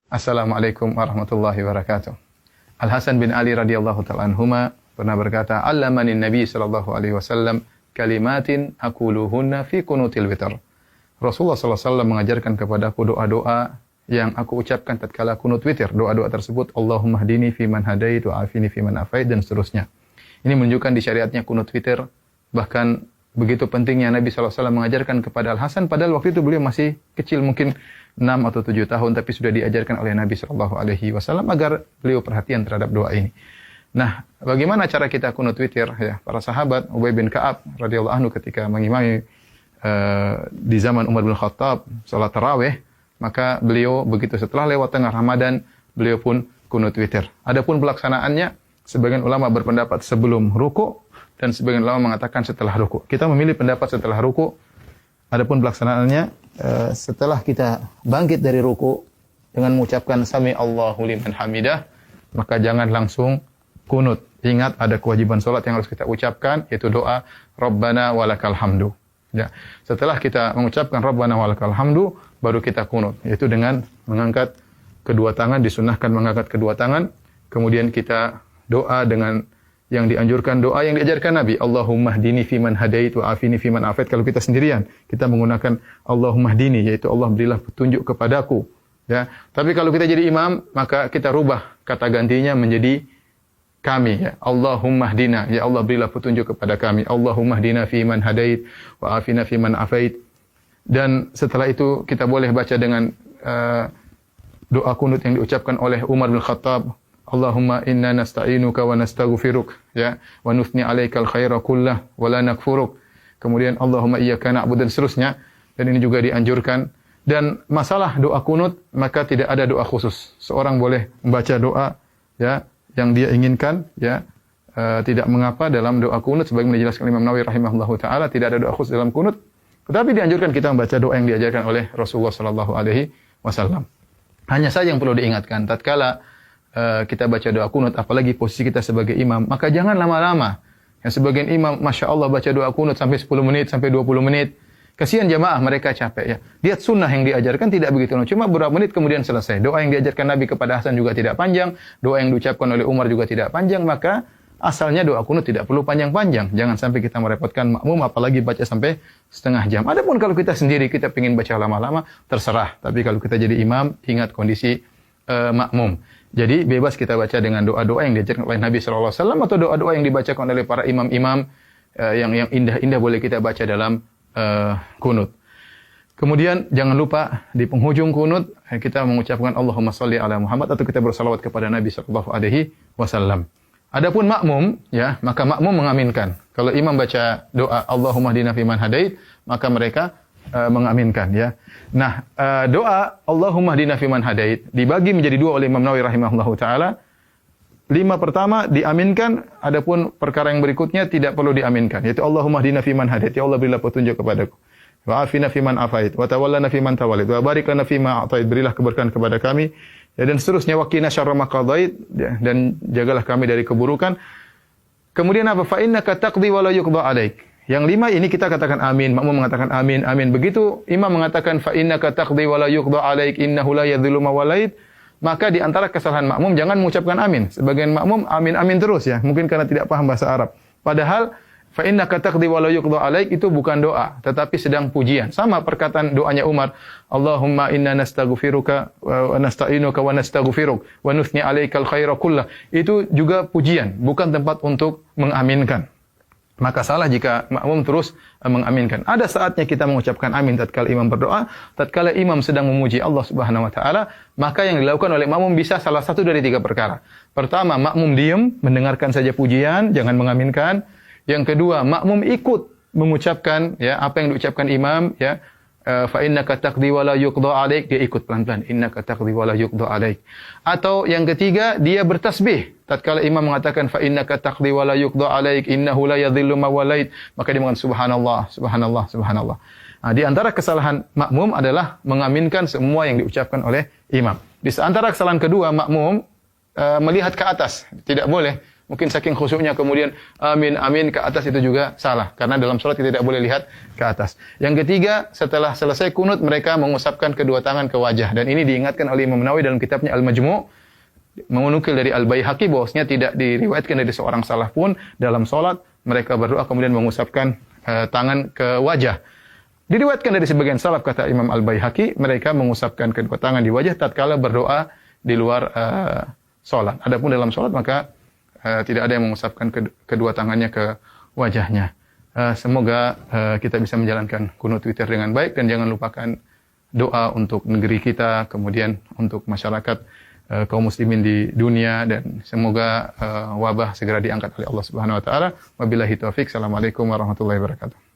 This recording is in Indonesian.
Assalamualaikum warahmatullahi wabarakatuh. Al-Hasan bin Ali radhiyallahu ta'ala anhuma pernah berkata, "Allamani Nabi sallallahu alaihi wasallam kalimatin aquluhunna fi qunutil witr." Rasulullah sallallahu alaihi wasallam mengajarkan kepadaku doa-doa yang aku ucapkan tatkala kunut witir. Doa-doa tersebut, Allahumma hdini fi man hadait wa afini fi man afait, dan seterusnya. Ini menunjukkan di syariatnya kunut witir. Bahkan begitu pentingnya Nabi sallallahu alaihi wasallam mengajarkan kepada Al-Hasan, padahal waktu itu beliau masih kecil, mungkin 6 atau 7 tahun, tapi sudah diajarkan oleh Nabi sallallahu alaihi wasallam agar beliau perhatian terhadap doa ini. Nah, bagaimana cara kita kunut witir? Ya, para sahabat, Ubay bin Ka'ab radhiyallahu anhu ketika mengimami di zaman Umar bin Khattab salat tarawih, maka beliau begitu setelah lewat tengah Ramadan, beliau pun kunut witir. Adapun pelaksanaannya, sebagian ulama berpendapat sebelum ruku dan sebagian ulama mengatakan setelah ruku. Kita memilih pendapat setelah ruku. Adapun pelaksanaannya setelah kita bangkit dari ruku dengan mengucapkan sami Allahu liman hamidah, maka jangan langsung kunut. Ingat ada kewajiban salat yang harus kita ucapkan, yaitu doa Rabbana walakal hamdu. Ya. Setelah kita mengucapkan Rabbana walakal hamdu, baru kita kunut, yaitu dengan mengangkat kedua tangan, disunahkan mengangkat kedua tangan, kemudian kita doa dengan yang dianjurkan, doa yang diajarkan Nabi, Allahumma hdini fiman hadait wa afini fiman afait. Kalau kita sendirian, kita menggunakan Allahumma hdini, yaitu Allah berilah petunjuk kepadaku. Ya. Tapi kalau kita jadi imam, maka kita rubah kata gantinya menjadi kami, ya. Allahumma hdina, ya Allah berilah petunjuk kepada kami. Allahumma hdina fiman hadait wa afina fiman afait. Dan setelah itu kita boleh baca dengan doa kunut yang diucapkan oleh Umar bin Khattab, Allahumma inna nasta'inuka wa nastaghfiruk, ya, wa nuthni 'alaikal khaira kullah wa la nakfuruk. Kemudian Allahumma iyyaka na'budu, dan seterusnya. Dan ini juga dianjurkan. Dan masalah doa kunut, maka tidak ada doa khusus. Seorang boleh membaca doa, ya, yang dia inginkan, ya. Tidak mengapa dalam doa kunut, sebagaimana dijelaskan Imam Nawawi rahimahullahu taala, tidak ada doa khusus dalam kunut. Tetapi dianjurkan kita membaca doa yang diajarkan oleh Rasulullah sallallahu alaihi wasallam. Hanya saja yang perlu diingatkan, tatkala kita baca doa kunut, apalagi posisi kita sebagai imam, maka jangan lama-lama. Yang sebagian imam, Masya Allah, baca doa kunut sampai 10 menit, sampai 20 menit. Kasihan jamaah, mereka capek, ya. Lihat sunnah yang diajarkan tidak begitu, cuma beberapa menit kemudian selesai. Doa yang diajarkan Nabi kepada Hasan juga tidak panjang, doa yang diucapkan oleh Umar juga tidak panjang, maka asalnya doa kunut tidak perlu panjang-panjang. Jangan sampai kita merepotkan makmum, apalagi baca sampai setengah jam. Adapun kalau kita sendiri, kita ingin baca lama-lama, terserah. Tapi kalau kita jadi imam, ingat kondisi makmum. Jadi bebas kita baca dengan doa-doa yang diajarkan oleh Nabi sallallahu alaihi wasallam, atau doa-doa yang dibacakan oleh para imam-imam yang indah-indah boleh kita baca dalam kunut. Kemudian jangan lupa di penghujung kunut kita mengucapkan Allahumma shalli ala Muhammad, atau kita bersalawat kepada Nabi sallallahu alaihi wasallam. Adapun makmum, ya, maka makmum mengaminkan. Kalau imam baca doa Allahumma hdina fiman hadait, maka mereka mengaminkan, ya. Nah, doa Allahumma hdina fiman hadait dibagi menjadi 2 oleh Imam Nawawi rahimahullahu taala. 5 pertama diaminkan, adapun perkara yang berikutnya tidak perlu diaminkan, yaitu Allahumma hdina fiman hadait, ya Allah berilah petunjuk kepadaku. Wa afina fiman afait, wa tawallana fiman tawallait, wa barik lana fima a'tait, berilah keberkahan kepada kami, ya, dan seterusnya, wa qina syarra ma qadait, ya, dan jagalah kami dari keburukan. Kemudian apa? Fa innaka taqdi wa la yuqda 'alaik. Yang 5 ini kita katakan amin, makmum mengatakan amin, amin. Begitu imam mengatakan fa innaka taqdi wa la yuqda 'alaik innahu la yadhillu ma walait, maka di antara kesalahan makmum jangan mengucapkan amin. Sebagian makmum amin amin terus, ya, mungkin karena tidak paham bahasa Arab. Padahal fa innaka taqdi wa la yuqda 'alaik itu bukan doa, tetapi sedang pujian. Sama perkataan doanya Umar, Allahumma inna nastaghfiruka wa nasta'inuka wa nastaghfiruk wa nuthni 'alaikal khaira kullah. Itu juga pujian, bukan tempat untuk mengaminkan. Maka salah jika makmum terus mengaminkan. Ada saatnya kita mengucapkan amin tatkala imam berdoa, tatkala imam sedang memuji Allah Subhanahu wa taala, maka yang dilakukan oleh makmum bisa salah satu dari 3 perkara. Pertama, makmum diam, mendengarkan saja pujian, jangan mengaminkan. Yang kedua, makmum ikut mengucapkan, ya, apa yang diucapkan imam, ya. Fa innaka taqdi wa la yuqda 'alaik, dia ikut pelan-pelan, innaka taqdi wa la yuqda 'alaik. Atau yang ketiga, dia bertasbih tatkala imam mengatakan fa innaka taqdi wa la yuqda 'alaik innahu la yadhillu ma walait, maka dia mengatakan subhanallah subhanallah subhanallah. Nah, di antara kesalahan makmum adalah mengaminkan semua yang diucapkan oleh imam. Di antara kesalahan kedua, makmum melihat ke atas, tidak boleh mungkin saking khusyuknya kemudian amin amin ke atas, itu juga salah karena dalam salat kita tidak boleh lihat ke atas. Yang ketiga, setelah selesai kunut mereka mengusapkan kedua tangan ke wajah, dan ini diingatkan oleh Imam Nawawi dalam kitabnya Al-Majmu', menukil dari Al-Baihaqi bahwasanya tidak diriwayatkan dari seorang salaf pun dalam salat mereka berdoa kemudian mengusapkan tangan ke wajah. Diriwayatkan dari sebagian salaf, kata Imam Al-Baihaqi, mereka mengusapkan kedua tangan di wajah tatkala berdoa di luar salat. Adapun dalam salat maka tidak ada yang mengusapkan kedua tangannya ke wajahnya. Semoga kita bisa menjalankan kunut witir dengan baik, dan jangan lupakan doa untuk negeri kita, kemudian untuk masyarakat kaum muslimin di dunia, dan semoga wabah segera diangkat oleh Allah Subhanahu wa taala. Wabillahi taufik. Assalamualaikum warahmatullahi wabarakatuh.